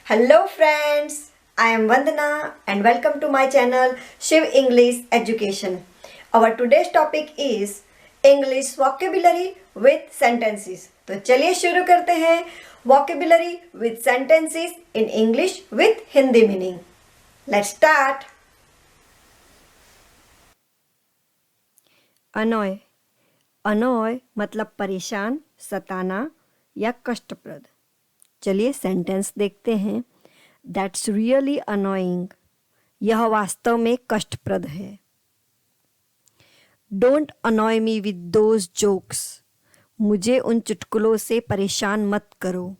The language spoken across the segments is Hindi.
Hello friends, I am Vandana and welcome to my channel Shiv English Education. Our today's topic is English vocabulary with sentences. तो चलिए शुरू करते हैं vocabulary with sentences in English with Hindi meaning. Let's start. अनॉय अनॉय मतलब परेशान, सताना या कष्टप्रद। चलिए सेंटेंस देखते हैं। दैट्स रियली अनोइंग, यह वास्तव में कष्टप्रद है। Don't अनॉय me with those jokes, मुझे उन चुटकुलों से परेशान मत करो।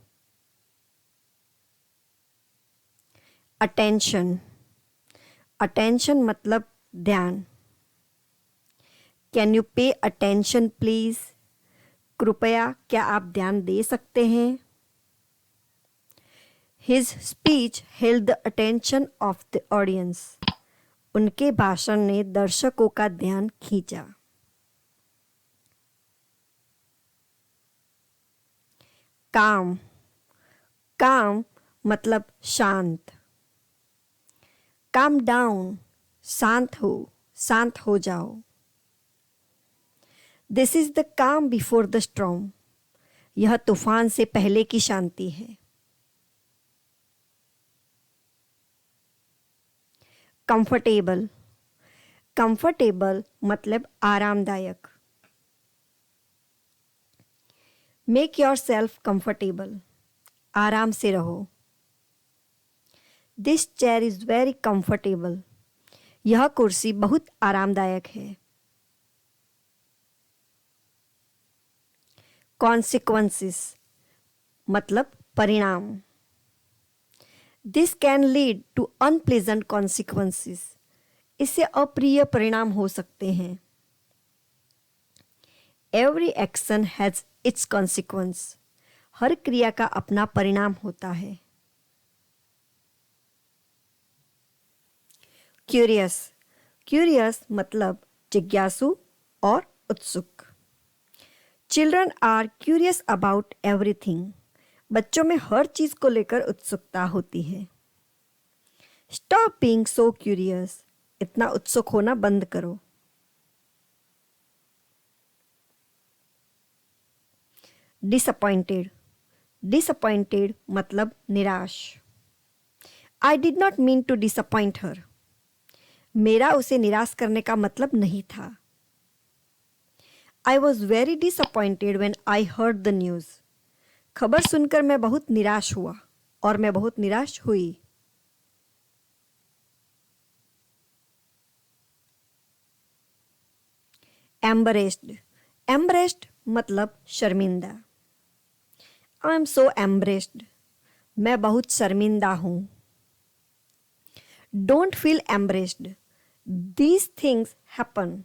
अटेंशन अटेंशन मतलब ध्यान। Can you pay attention please, कृपया क्या आप ध्यान दे सकते हैं। His speech held the attention of the audience. उनके भाषण ने दर्शकों का ध्यान खींचा। काम काम मतलब शांत। काम डाउन, शांत हो जाओ। दिस इज द काम बिफोर द स्टॉर्म, यह तूफान से पहले की शांति है। कंफर्टेबल कंफर्टेबल मतलब आरामदायक। मेक योर सेल्फ कंफर्टेबल, आराम से रहो। This chair is very comfortable, यह कुर्सी बहुत आरामदायक है। कॉन्सिक्वेंसेस मतलब परिणाम। This can lead to unpleasant consequences, इससे अप्रिय परिणाम हो सकते हैं। Every action has its consequence, हर क्रिया का अपना परिणाम होता है। क्यूरियस क्यूरियस मतलब जिज्ञासु और उत्सुक। Children are curious about everything, बच्चों में हर चीज को लेकर उत्सुकता होती है। स्टॉप बीइंग सो क्यूरियस, इतना उत्सुक होना बंद करो। डिसअपॉइंटेड डिसअपॉइंटेड मतलब निराश। I did not mean to disappoint her, मेरा उसे निराश करने का मतलब नहीं था। I was very disappointed when I heard the news, खबर सुनकर मैं बहुत निराश हुआ और मैं बहुत निराश हुई। एम्बरेस्ड एम्बरेस्ड मतलब शर्मिंदा। आई एम सो एम्बरेस्ड, मैं बहुत शर्मिंदा हूं। Don't feel embarrassed, these things happen,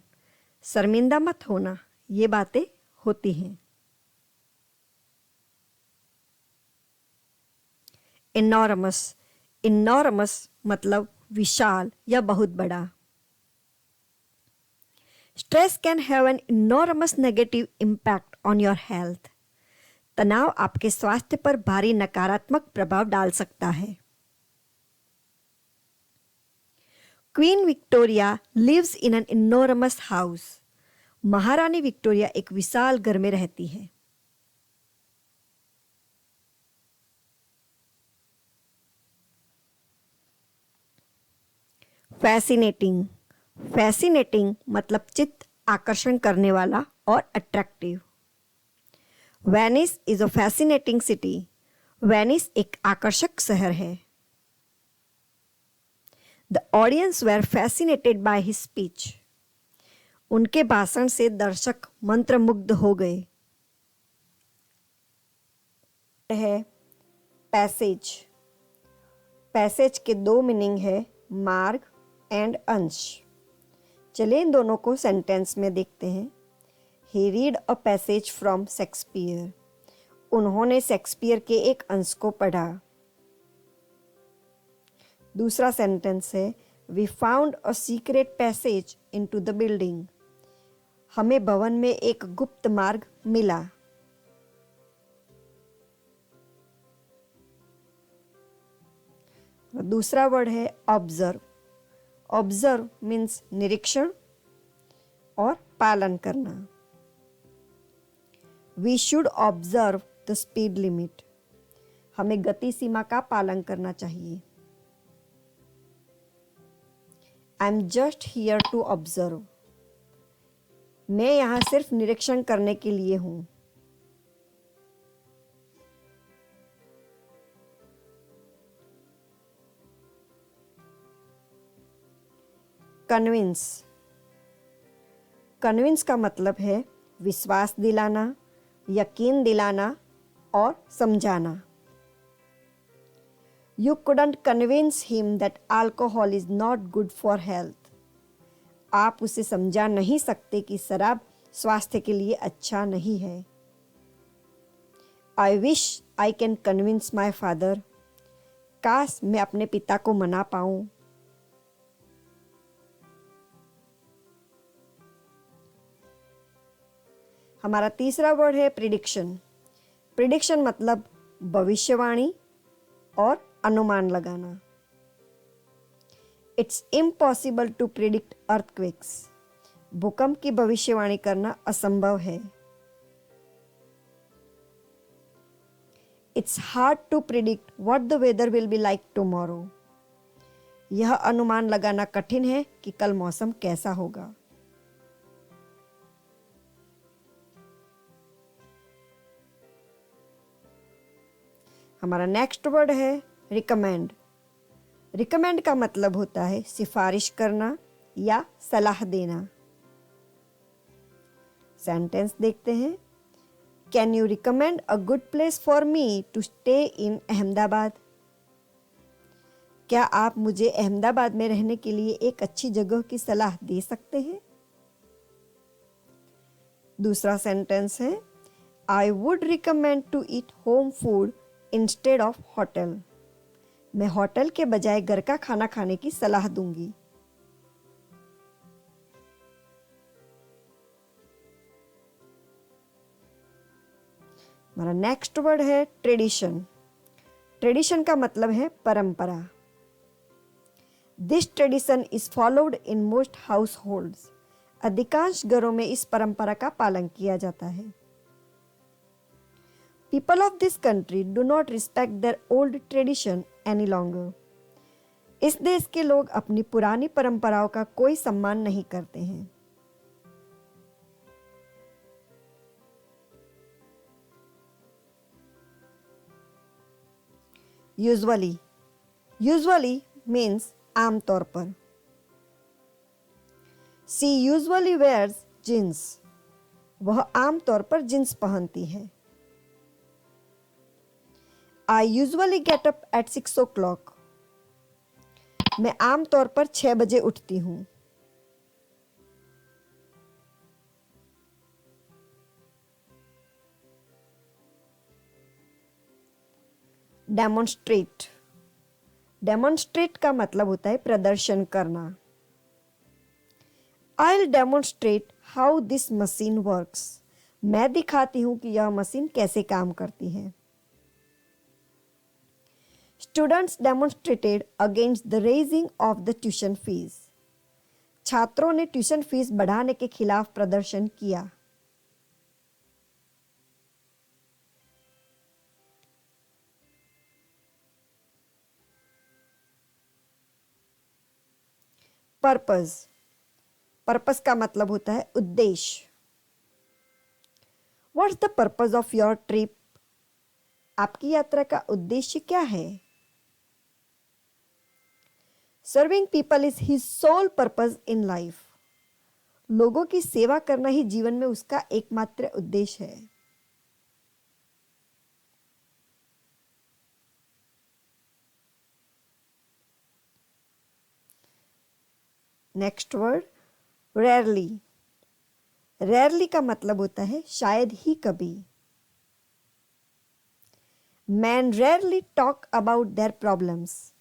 शर्मिंदा मत होना, ये बातें होती हैं। इनॉर्मस इनॉर्मस मतलब विशाल या बहुत बड़ा। Stress can have an enormous negative impact on your health, तनाव आपके स्वास्थ्य पर भारी नकारात्मक प्रभाव डाल सकता है। Queen Victoria lives in an enormous house, महारानी विक्टोरिया एक विशाल घर में रहती है। फैसिनेटिंग फैसिनेटिंग मतलब चित्त आकर्षण करने वाला और attractive. Venice is a fascinating city, Venice एक आकर्षक शहर है। The audience were fascinated by his speech, उनके भाषण से दर्शक मंत्रमुग्ध हो गए। है पैसेज पैसेज के दो मीनिंग है, मार्ग एंड अंश। चलिए इन दोनों को सेंटेंस में देखते हैं। He read a passage from Shakespeare, उन्होंने शेक्सपियर के एक अंश को पढ़ा। दूसरा सेंटेंस है we found a secret passage into the building, हमें भवन में एक गुप्त मार्ग मिला। दूसरा वर्ड है ऑब्जर्व। ऑब्जर्व मीन्स निरीक्षण और पालन करना। We should observe the speed limit. हमें गति सीमा का पालन करना चाहिए। I am just here to observe. मैं यहां सिर्फ निरीक्षण करने के लिए हूं। कन्विंस। कन्विंस का मतलब है विश्वास दिलाना, यकीन दिलाना और समझाना। You couldn't convince him that alcohol is not good for health. आप उसे समझा नहीं सकते कि शराब स्वास्थ्य के लिए अच्छा नहीं है। I wish I can convince my father. काश मैं अपने पिता को मना पाऊं। हमारा तीसरा वर्ड है प्रिडिक्शन। प्रिडिक्शन मतलब भविष्यवाणी और अनुमान लगाना। It's impossible to predict earthquakes. भूकंप की भविष्यवाणी करना असंभव है। It's hard to predict what the weather will be like tomorrow. यह अनुमान लगाना कठिन है कि कल मौसम कैसा होगा। हमारा नेक्स्ट वर्ड है रिकमेंड। रिकमेंड का मतलब होता है सिफारिश करना या सलाह देना। सेंटेंस देखते हैं। Can you recommend a good place for me to stay in Ahmedabad? क्या आप मुझे अहमदाबाद में रहने के लिए एक अच्छी जगह की सलाह दे सकते हैं? दूसरा सेंटेंस है I would recommend to eat home food instead of hotel. मैं होटल के बजाय घर का खाना खाने की सलाह दूंगी। हमारा नेक्स्ट वर्ड है ट्रेडिशन। ट्रेडिशन का मतलब है परंपरा। This tradition is followed in most house holds. अधिकांश घरों में इस परंपरा का पालन किया जाता है। People of this country do not respect their old tradition any longer. इस देश के लोग अपनी पुरानी परंपराओं का कोई सम्मान नहीं करते हैं। यूजुअली। यूजुअली मीन्स आमतौर पर। She usually wears jeans. वह आमतौर पर जींस पहनती है। I usually get up at 6 o'clock. मैं आमतौर पर 6 बजे उठती हूँ। डेमोन्स्ट्रेट। डेमोन्स्ट्रेट का मतलब होता है प्रदर्शन करना। I'll demonstrate how this machine works. मैं दिखाती हूँ कि यह मशीन कैसे काम करती है। Students demonstrated against the raising of the tuition fees. छात्रों ने ट्यूशन फीस बढ़ाने के खिलाफ प्रदर्शन किया। पर्पस। पर्पस का मतलब होता है उद्देश्य। What's the purpose of your trip? आपकी यात्रा का उद्देश्य क्या है? Serving people is his sole purpose in life. लोगों की सेवा करना ही जीवन में उसका एकमात्र उद्देश्य है। Next word rarely. रेयरली का मतलब होता है शायद ही कभी। Man rarely talk about their problems.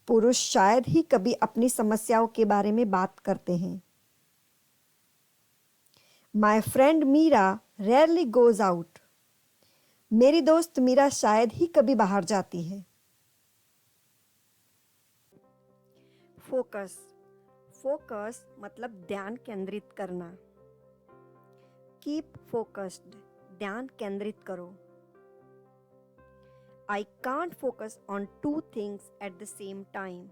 पुरुष शायद ही कभी अपनी समस्याओं के बारे में बात करते हैं। My friend Meera rarely goes out. मेरी दोस्त मीरा शायद ही कभी बाहर जाती है। फोकस, फोकस मतलब ध्यान केंद्रित करना। कीप फोकस्ड, ध्यान केंद्रित करो। I can't focus on 2 things at the same time,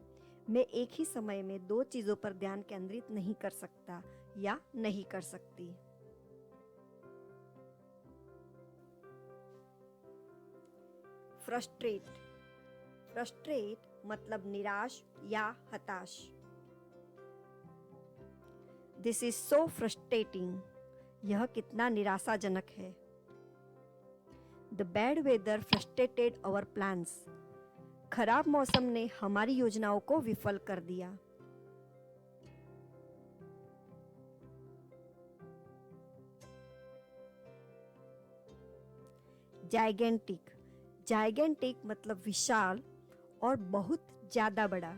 मैं एक ही समय में 2 चीजों पर ध्यान केंद्रित नहीं कर सकता या नहीं कर सकती। फ्रस्ट्रेट, फ्रस्ट्रेट मतलब निराश या हताश। दिस इज सो फ्रस्ट्रेटिंग, यह कितना निराशाजनक है। The bad weather frustrated our plans, खराब मौसम ने हमारी योजनाओं को विफल कर दिया। जाइगेंटिक, जाइगेंटिक मतलब विशाल और बहुत ज्यादा बड़ा।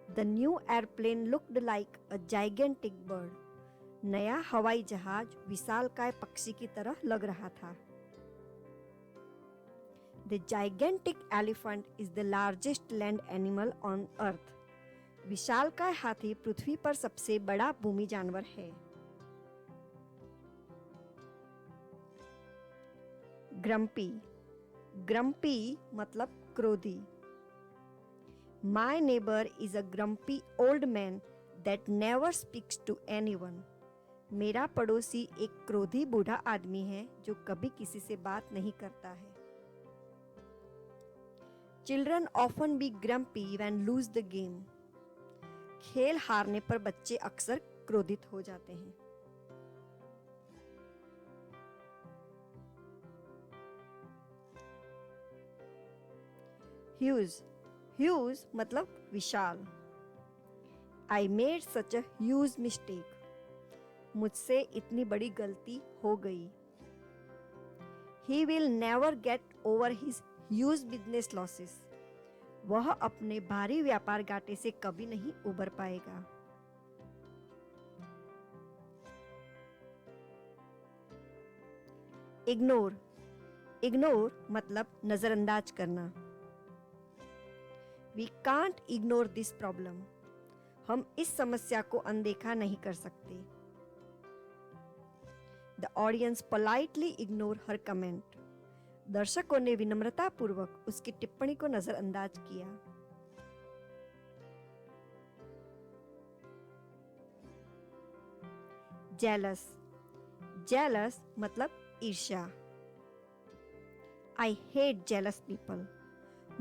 The new airplane looked like a gigantic bird, नया हवाई जहाज विशालकाय पक्षी की तरह लग रहा था। The gigantic elephant is the largest land animal on earth, विशालकाय हाथी पृथ्वी पर सबसे बड़ा भूमि जानवर है। ग्रम्पी, ग्रम्पी मतलब क्रोधी। My neighbour is a grumpy old man that never speaks to anyone, मेरा पड़ोसी एक क्रोधी बूढ़ा आदमी है जो कभी किसी से बात नहीं करता है। Children often be grumpy when lose the game, खेल हारने पर बच्चे अक्सर क्रोधित हो जाते हैं। ह्यूज, ह्यूज मतलब विशाल। I made such a huge mistake, मुझसे इतनी बड़ी गलती हो गई। He will never get over his huge business losses, वह अपने भारी व्यापार घाटे से कभी नहीं उबर पाएगा। इग्नोर, इग्नोर मतलब नजरअंदाज करना। We can't ignore this problem, हम इस समस्या को अनदेखा नहीं कर सकते। The audience politely ignore her comment, दर्शकों ने विनम्रतापूर्वक उसकी टिप्पणी को नजरअंदाज किया। जेलस, जेलस मतलब ईर्ष्या। आई हेट जेलस पीपल,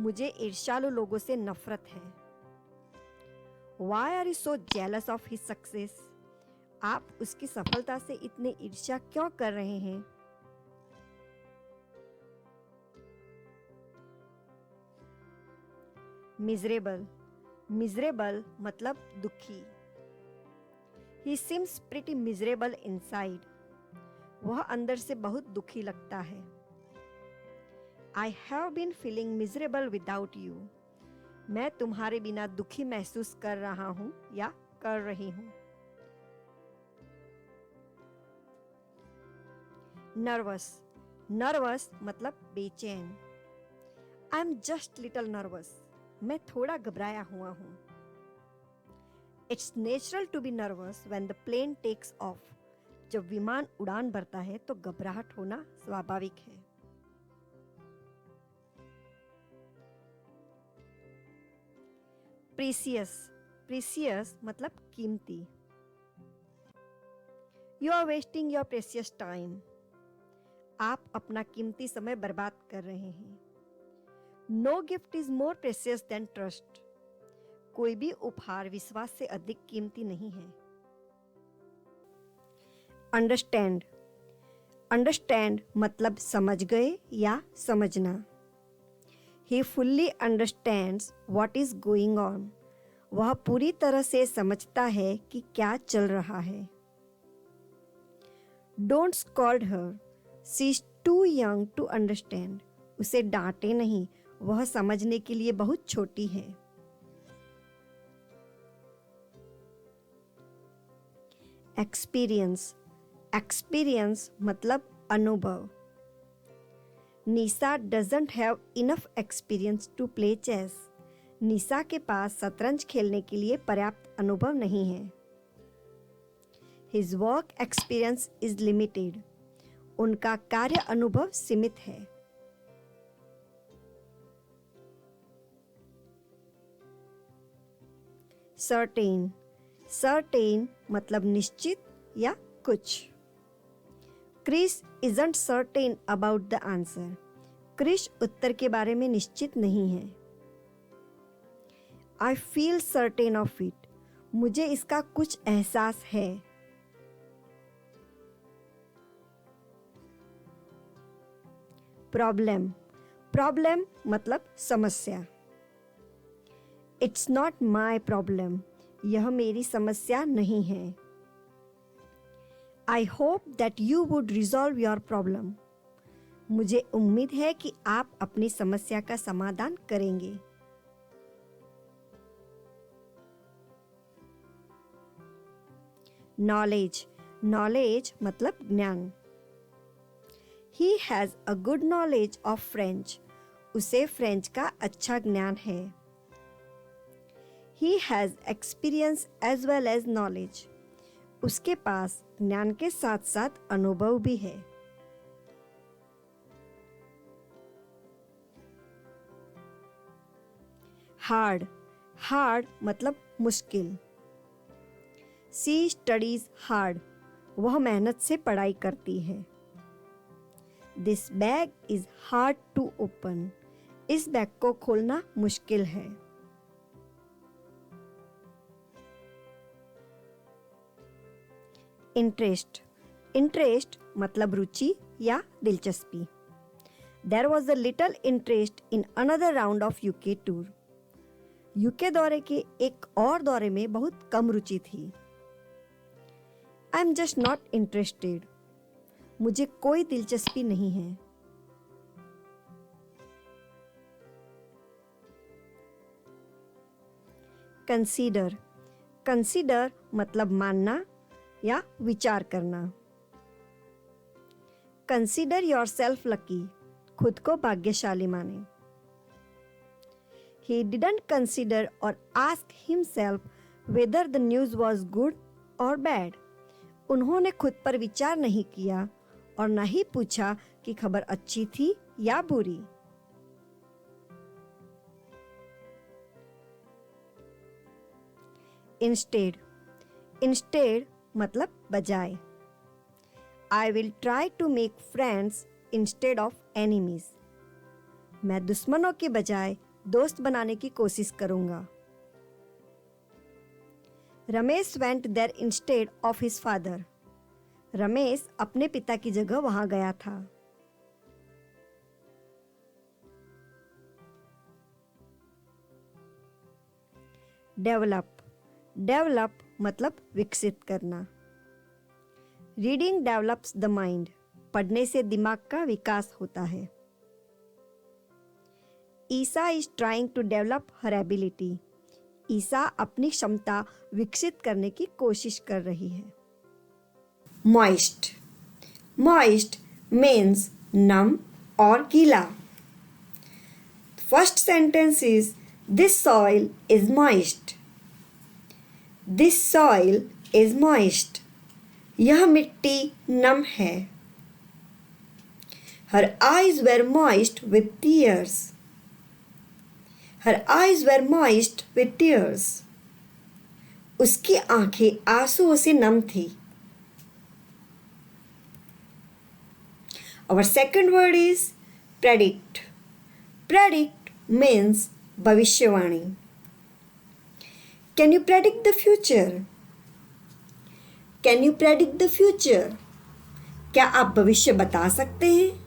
मुझे ईर्ष्यालु लोगों से नफरत है। Why are you so jealous of his success? आप उसकी सफलता से इतने ईर्ष्या क्यों कर रहे हैं? मिजरेबल, मिजरेबल मतलब दुखी। He seems pretty miserable inside, वह अंदर से बहुत दुखी लगता है। I have been feeling miserable without you, मैं तुम्हारे बिना दुखी महसूस कर रहा हूं या कर रही हूं। नर्वस, नर्वस मतलब बेचैन। I am just little nervous, मैं थोड़ा घबराया हुआ हूं। It's natural to be nervous when the plane takes off, जब विमान उड़ान भरता है तो घबराहट होना स्वाभाविक है। प्रीसियस, प्रीसियस मतलब कीमती। You are wasting your precious time, आप अपना कीमती समय बर्बाद कर रहे हैं। No gift is more precious than trust, कोई भी उपहार विश्वास से अधिक कीमती नहीं है। अंडरस्टैंड, अंडरस्टैंड मतलब समझ गए या समझना। He fully understands what is going on, वह पूरी तरह से समझता है कि क्या चल रहा है। Don't scold her, she is too young to understand, उसे डांटे नहीं, वह समझने के लिए बहुत छोटी है। एक्सपीरियंस, एक्सपीरियंस मतलब अनुभव। निशा doesn't have enough experience to play chess, निशा के पास शतरंज खेलने के लिए पर्याप्त अनुभव नहीं है। His work experience is limited. उनका कार्य अनुभव सीमित है। Certain. Certain मतलब निश्चित या कुछ। Chris isn't certain about the answer. Chris उत्तर के बारे में निश्चित नहीं है। I feel certain of it. मुझे इसका कुछ एहसास है। Problem. Problem मतलब समस्या। It's not my problem. यह मेरी समस्या नहीं है। I hope that you would resolve your problem. मुझे उम्मीद है कि आप अपनी समस्या का समाधान करेंगे। Knowledge. Knowledge मतलब ज्ञान। He has a good knowledge of French. उसे फ्रेंच का अच्छा ज्ञान है। He has experience as well as knowledge. उसके पास ज्ञान के साथ साथ अनुभव भी है। Hard. Hard मतलब मुश्किल। She studies hard. वह मेहनत से पढ़ाई करती है। This bag is hard to open. इस बैग को खोलना मुश्किल है। Interest. Interest मतलब रुचि या दिलचस्पी। There was a little interest in another round of UK tour. UK दौरे के एक और दौरे में बहुत कम रुचि थी। I am just not interested. मुझे कोई दिलचस्पी नहीं है। Consider. Consider मतलब मानना या विचार करना। Consider yourself lucky. खुद को भाग्यशाली माने। He didn't consider or ask himself whether the news was good or bad. उन्होंने खुद पर विचार नहीं किया और न ही पूछा कि खबर अच्छी थी या बुरी। Instead. Instead मतलब बजाय। I will try to make friends instead of enemies. मैं दुश्मनों के बजाय दोस्त बनाने की कोशिश करूंगा। Ramesh went there instead of his father. Ramesh अपने पिता की जगह वहां गया था। Develop. Develop मतलब विकसित करना। Reading develops the mind. पढ़ने से दिमाग का विकास होता है। ईसा is trying to develop her ability. ईसा अपनी क्षमता विकसित करने की कोशिश कर रही है। Moist. Moist means numb और गीला। First sentence is this soil is moist. This soil is moist. यह मिट्टी नम है। Her eyes were moist with tears. Her eyes were moist with tears. उसकी आंखें आंसुओं से नम थी। Our second word is predict. Predict means भविष्यवाणी। Can you predict the future? Can you predict the future? क्या आप भविष्य बता सकते हैं?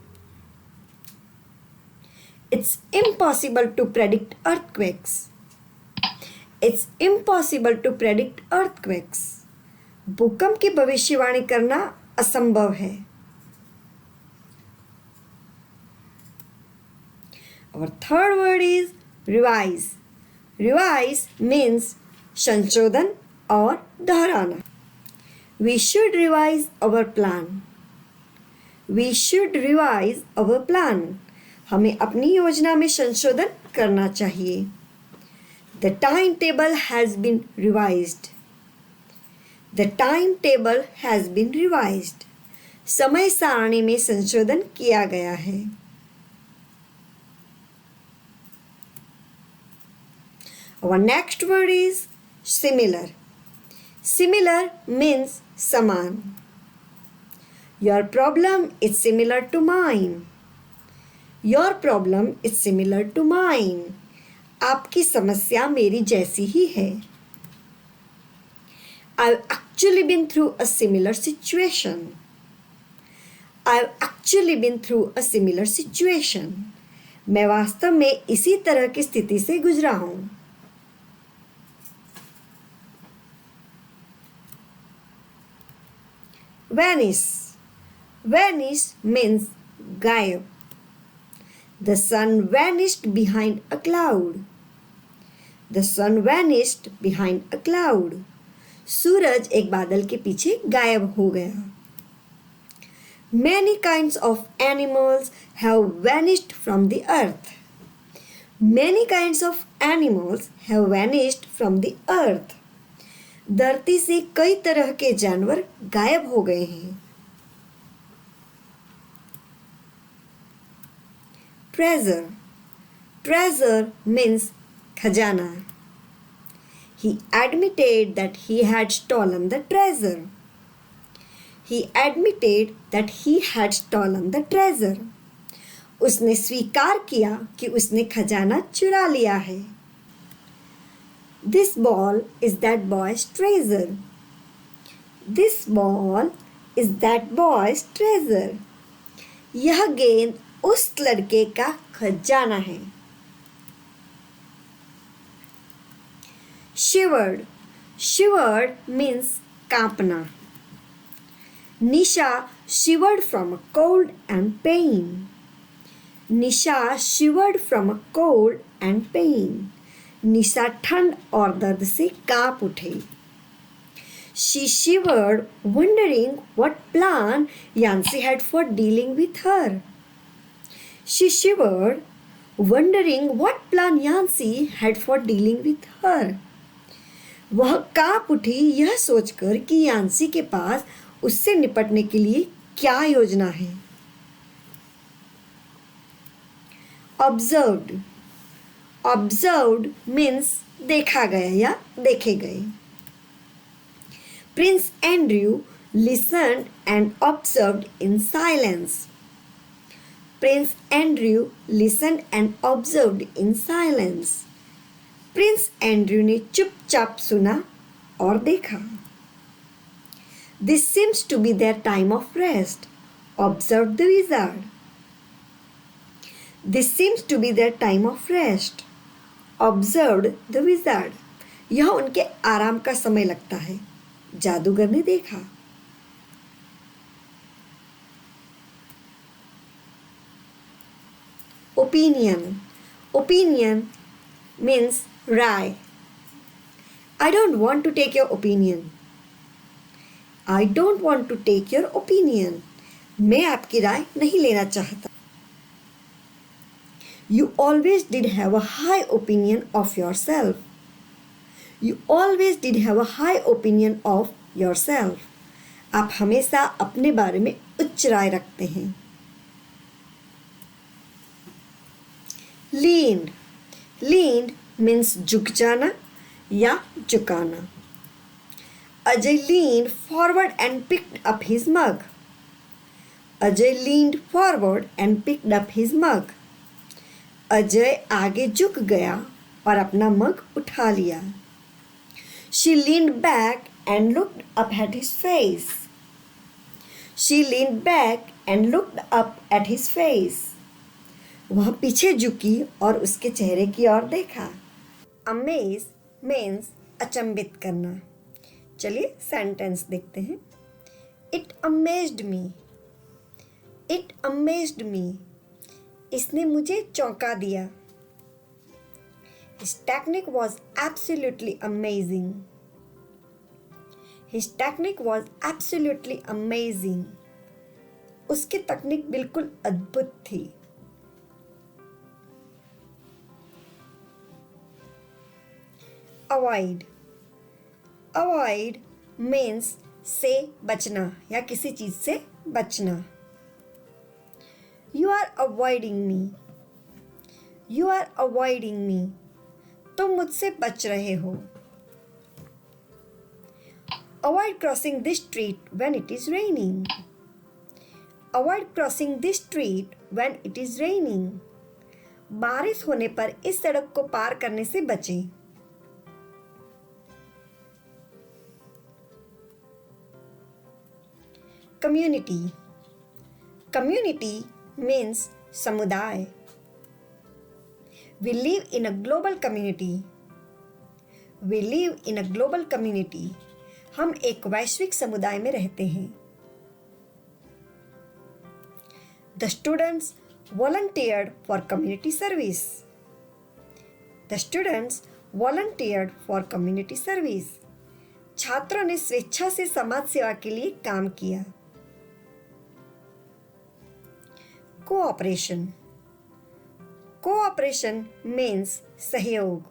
It's impossible to predict earthquakes. It's impossible to predict earthquakes. भूकंप की भविष्यवाणी करना असंभव है। Our third word is revise. Revise means संशोधन और दोहराना। We should revise our plan. We should revise our plan. हमें अपनी योजना में संशोधन करना चाहिए। The timetable has been revised. The timetable has been revised. समय सारणी में संशोधन किया गया है. Our next word is similar. Similar means समान. Your problem is similar to mine. Your problem is similar to mine. आपकी समस्या मेरी जैसी ही है. I've actually been through a similar situation. I've actually been through a similar situation. मैं वास्तव में इसी तरह की स्थिति से गुजरा हूं. Vanish. Vanish means गायब. The sun vanished behind a cloud. The sun vanished behind a cloud. सूरज एक बादल के पीछे गायब हो गया. Many kinds of animals have vanished from the earth. Many kinds of animals have vanished from the earth. धरती से कई तरह के जानवर गायब हो गए हैं. Treasure. Treasure means खजाना. He admitted that he had stolen the treasure. He admitted that he had stolen the treasure. उसने स्वीकार किया कि उसने खजाना चुरा लिया है. This ball is that boy's treasure. This ball is that boy's treasure. यह गेंद उस लड़के का खजाना है. Shivered. Shivered means कांपना. Nisha shivered from a cold and pain. Nisha shivered from a cold and pain. निशा ठंड और दर्द से कांप उठी. She shivered, wondering what plan Yancy had for dealing with her. She shivered, wondering what plan Yancy had for dealing with her. वह कांप उठी यह सोचकर कि यांसी के पास उससे निपटने के लिए क्या योजना है. Observed. Observed means देखा गया या देखे गए. Prince Andrew listened and observed in silence. Prince Andrew listened and observed in silence. Prince Andrew ने चुपचाप सुना और देखा. This seems to be their time of rest, observed the wizard. This seems to be their time of rest, observed the wizard. यह उनके आराम का समय लगता है, जादूगर ने देखा. Opinion. Opinion means Rai. I don't want to take your opinion. I don't want to take your opinion. मैं आपकी राय नहीं लेना चाहता. You always did have a high opinion of yourself. You always did have a high opinion of yourself. आप हमेशा अपने बारे में उच्च राय रखते हैं. Leaned. Leaned means झुक जाना या झुकाना. Ajay leaned forward and picked up his mug. Ajay leaned forward and picked up his mug. Ajay आगे झुक गया और अपना मग उठा लिया. She leaned back and looked up at his face. She leaned back and looked up at his face. वह पीछे झुकी और उसके चेहरे की ओर देखा. Amaze means अचंभित करना. चलिए सेंटेंस देखते हैं. It amazed me. It amazed me. इसने मुझे चौंका दिया. His technique was absolutely amazing. His technique was absolutely amazing. उसकी तकनीक बिल्कुल अद्भुत थी. अवॉइड। अवॉइड मीन्स से बचना या किसी चीज से बचना। You are avoiding me. You are avoiding me, तुम मुझसे बच रहे हो। Avoid crossing this street when it is raining. Avoid crossing this street when it is raining, बारिश होने पर इस सड़क को पार करने से बचें। कम्युनिटी। कम्युनिटी मीन्स समुदाय। We live in a global community. We live in a global community. हम एक वैश्विक समुदाय में रहते हैं। The students volunteered for community service. The students volunteered for community service. छात्रों ने स्वेच्छा से समाज सेवा के लिए काम किया। कोऑपरेशन। कोऑपरेशन मीन्स सहयोग।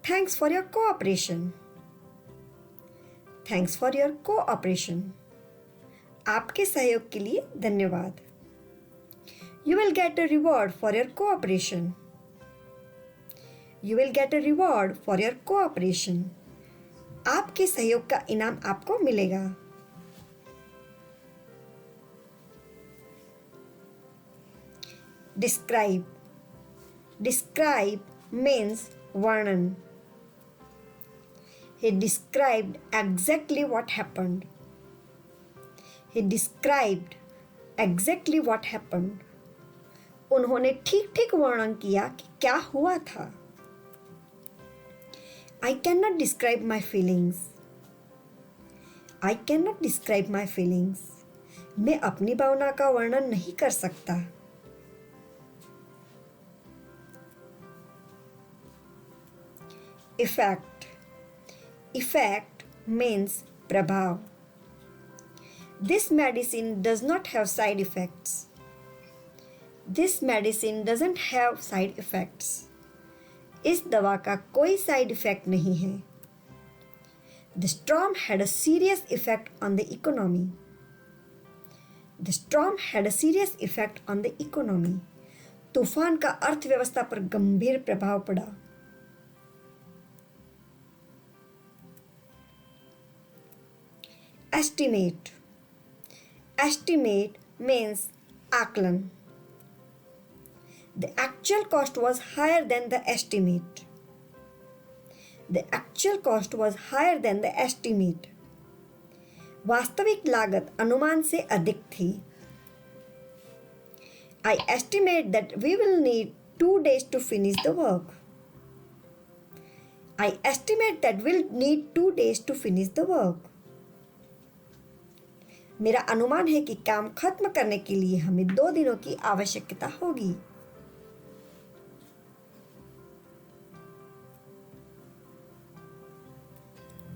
Thanks for your cooperation. Thanks for your cooperation, आपके सहयोग के लिए धन्यवाद। You will get a reward for your cooperation. You will get a reward for your cooperation, आपके सहयोग का इनाम आपको मिलेगा। Describe. Describe means वर्णन। He described exactly what happened. He described exactly what happened. उन्होंने ठीक ठीक वर्णन किया कि क्या हुआ था। I cannot describe my feelings. I cannot describe my feelings. मैं अपनी भावना का वर्णन नहीं कर सकता। Effect. Effect means प्रभाव। This medicine does not have side effects. This medicine doesn't have side effects. इस दवा का कोई साइड इफेक्ट नहीं है। The storm had a serious effect on the economy. The storm had a serious effect on the economy. तूफान का अर्थव्यवस्था पर गंभीर प्रभाव पड़ा। Estimate. Estimate means आकलन। The actual cost was higher than the estimate. The actual cost was higher than the estimate. वास्तविक लागत अनुमान से अधिक थी। I estimate that we will need 2 days to finish the work. I estimate that we'll need 2 days to finish the work. मेरा अनुमान है कि काम खत्म करने के लिए हमें 2 दिनों की आवश्यकता होगी।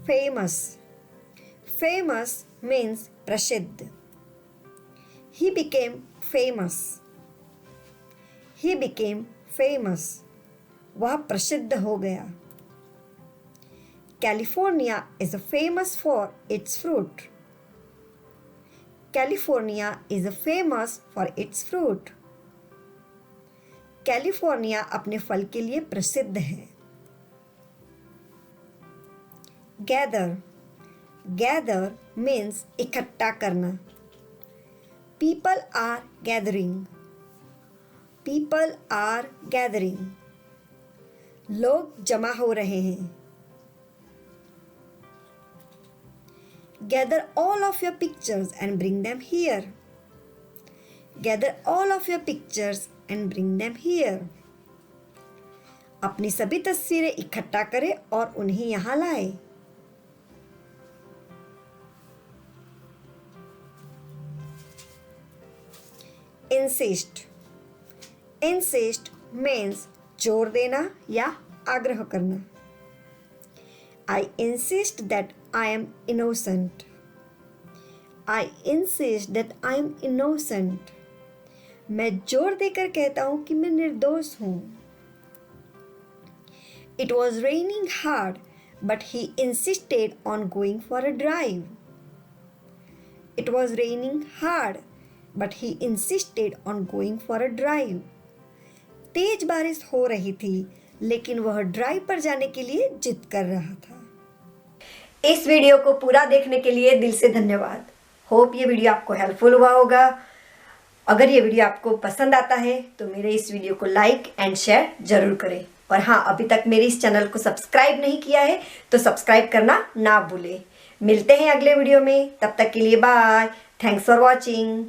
Famous. Famous means प्रसिद्ध। He became famous. He became famous. वह प्रसिद्ध हो गया। California is famous for its fruit. California is famous for its fruit. California अपने फल के लिए प्रसिद्ध है। Gather. Gather means इकट्ठा करना। People are gathering. People are gathering. लोग जमा हो रहे हैं। Gather all of your pictures and bring them here. Gather all of your pictures and bring them here. अपनी सभी तस्वीरें इकट्ठा करें और उन्हें यहां लाएं। Insist. Insist means जोर देना या आग्रह करना। I insist that I am innocent. I insist that I am innocent. मैं जोर देकर कहता हूं कि मैं निर्दोष हूं। It was raining hard, but he insisted on going for a drive. It was raining hard, but he insisted on going for a drive. तेज बारिश हो रही थी, लेकिन वह ड्राइव पर जाने के लिए जिद कर रहा था। इस वीडियो को पूरा देखने के लिए दिल से धन्यवाद। होप ये वीडियो आपको हेल्पफुल हुआ होगा। अगर ये वीडियो आपको पसंद आता है तो मेरे इस वीडियो को लाइक एंड शेयर जरूर करें। और हाँ, अभी तक मेरे इस चैनल को सब्सक्राइब नहीं किया है तो सब्सक्राइब करना ना भूलें। मिलते हैं अगले वीडियो में, तब तक के लिए बाय। Thanks for watching.